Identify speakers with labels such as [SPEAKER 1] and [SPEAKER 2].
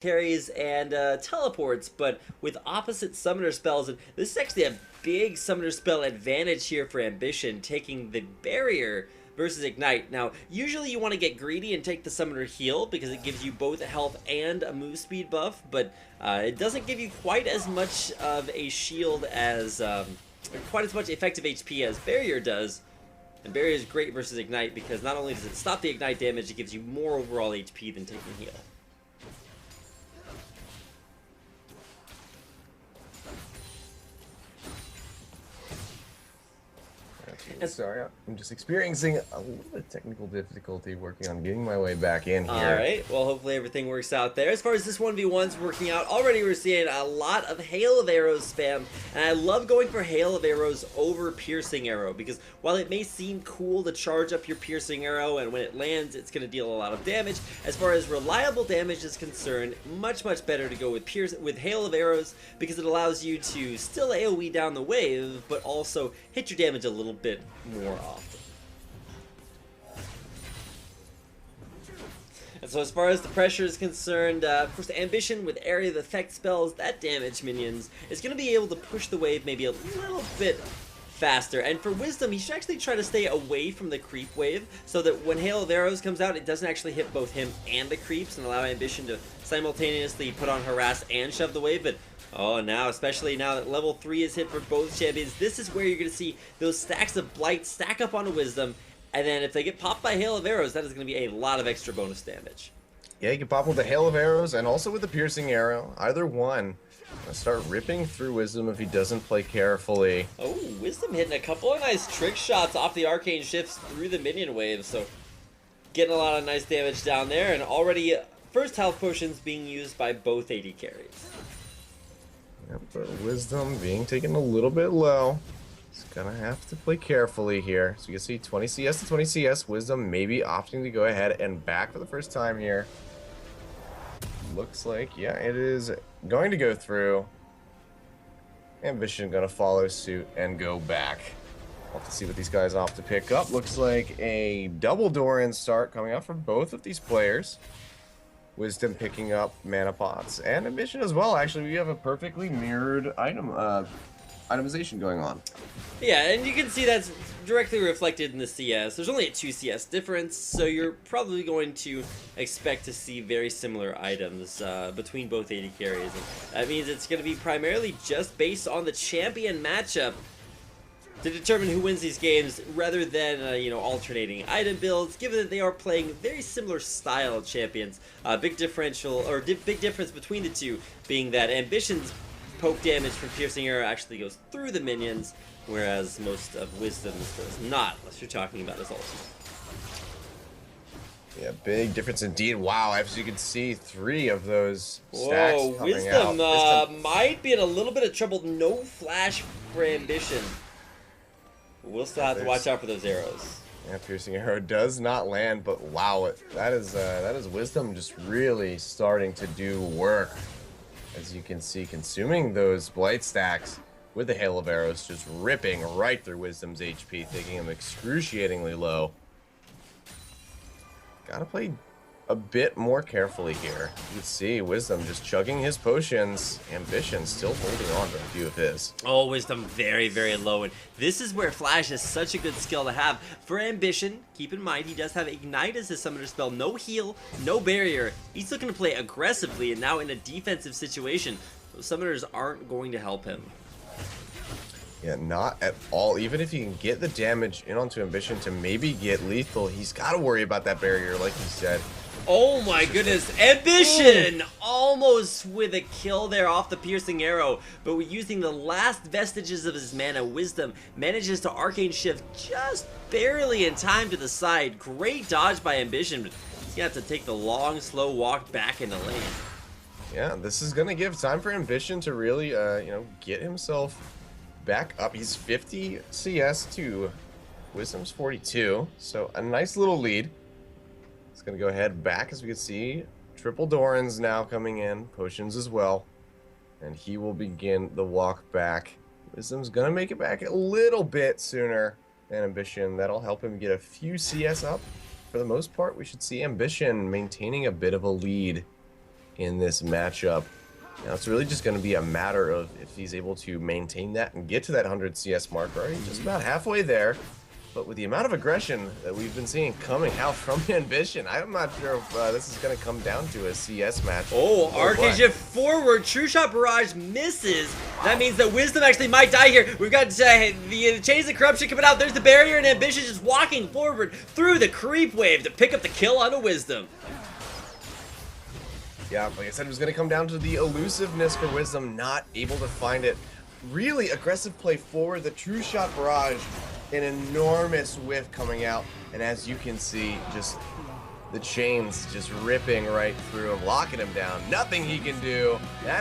[SPEAKER 1] carries and teleports, but with opposite summoner spells. And this is actually a big summoner spell advantage here for Ambition, taking the barrier versus Ignite. Now, usually you want to get greedy and take the summoner heal because it gives you both a health and a move speed buff, but it doesn't give you quite as much of a shield as, quite as much effective HP as barrier does. And barrier is great versus Ignite because not only does it stop the Ignite damage, it gives you more overall HP than taking heal.
[SPEAKER 2] Sorry, I'm just experiencing a little bit of technical difficulty working on getting my way back in here.
[SPEAKER 1] Alright, well hopefully everything works out there. As far as this 1v1's working out, already we're seeing a lot of Hail of Arrows spam, and I love going for Hail of Arrows over Piercing Arrow, because while it may seem cool to charge up your Piercing Arrow, and when it lands it's going to deal a lot of damage, as far as reliable damage is concerned, much better to go with Hail of Arrows, because it allows you to still AoE down the wave, but also hit your damage a little bit more often. And so as far as the pressure is concerned, of course Ambition with area of effect spells that damage minions is going to be able to push the wave maybe a little bit faster. And for Wisdom, he should actually try to stay away from the creep wave so that when Hail of Arrows comes out, it doesn't actually hit both him and the creeps and allow Ambition to simultaneously put on Harass and shove the wave. But oh, now, especially now that level 3 is hit for both champions, this is where you're going to see those stacks of Blight stack up onto Wisdom, and then if they get popped by Hail of Arrows, that is going to be a lot of extra bonus damage.
[SPEAKER 2] Yeah, you can pop with the Hail of Arrows and also with the Piercing Arrow. Either one. Start ripping through Wisdom if he doesn't play carefully.
[SPEAKER 1] Oh, Wisdom hitting a couple of nice trick shots off the arcane shifts through the minion wave, so getting a lot of nice damage down there, and already first health potions being used by both AD carries.
[SPEAKER 2] Yep, but Wisdom being taken a little bit low. He's gonna have to play carefully here. So you can see 20 CS to 20 CS. Wisdom maybe opting to go ahead and back for the first time here. Looks like, yeah, it is going to go through. Ambition gonna follow suit and go back. We'll have to see what these guys opt to pick up. Looks like a double Doran start coming out from both of these players. Wisdom picking up mana pots and Ambition as well. Actually, we have a perfectly mirrored itemization going on.
[SPEAKER 1] Yeah, and you can see that's directly reflected in the CS. There's only a 2 CS difference, so you're probably going to expect to see very similar items between both AD carries. And that means it's going to be primarily just based on the champion matchup to determine who wins these games, rather than you know, alternating item builds, given that they are playing very similar style champions. Big difference between the two being that Ambition's poke damage from Piercing Arrow actually goes through the minions, whereas most of Wisdom's does not, unless you're talking about his ultimate.
[SPEAKER 2] Yeah, big difference indeed. Wow, as you can see, 3 of those stacks coming out.
[SPEAKER 1] Wisdom might be in a little bit of trouble. No flash for Ambition. We'll still have to watch out for those arrows.
[SPEAKER 2] Yeah, Piercing Arrow does not land, but wow, that is Wisdom just really starting to do work. As you can see, consuming those Blight stacks with the Hail of Arrows, just ripping right through Wisdom's HP, taking him excruciatingly low. Gotta play a bit more carefully here. You can see Wisdom just chugging his potions. Ambition still holding on to a few of his.
[SPEAKER 1] Oh, Wisdom very low, and this is where Flash is such a good skill to have. For Ambition, keep in mind he does have Ignite as his summoner spell, no heal, no barrier. He's looking to play aggressively, and now in a defensive situation, those summoners aren't going to help him.
[SPEAKER 2] Yeah, not at all. Even if he can get the damage in onto Ambition to maybe get lethal, he's got to worry about that barrier, like you said.
[SPEAKER 1] Oh my goodness, Ambition! Almost with a kill there off the Piercing Arrow, but using the last vestiges of his mana, Wisdom manages to Arcane Shift just barely in time to the side. Great dodge by Ambition, but he's gonna have to take the long, slow walk back in the lane.
[SPEAKER 2] Yeah, this is gonna give time for Ambition to really, you know, get himself back up. He's 50 CS to Wisdom's 42, so a nice little lead. He's gonna go ahead back, as we can see. Triple Dorans now coming in, potions as well, and he will begin the walk back. Wisdom's gonna make it back a little bit sooner than Ambition. That'll help him get a few CS up. For the most part, we should see Ambition maintaining a bit of a lead in this matchup. Now it's really just going to be a matter of if he's able to maintain that and get to that 100 CS mark, right? Just about halfway there. But with the amount of aggression that we've been seeing coming out from Ambition, I'm not sure if this is going to come down to a CS match.
[SPEAKER 1] Oh, arcade shift forward. True Shot Barrage misses. That means that Wisdom actually might die here. We've got the Chains of Corruption coming out. There's the barrier, and Ambition just walking forward through the creep wave to pick up the kill on a Wisdom.
[SPEAKER 2] Yeah, like I said, it was going to come down to the elusiveness for Wisdom, not able to find it. Really aggressive play forward. The True Shot Barrage, an enormous whiff coming out. And as you can see, just the chains just ripping right through him, locking him down. Nothing he can do. That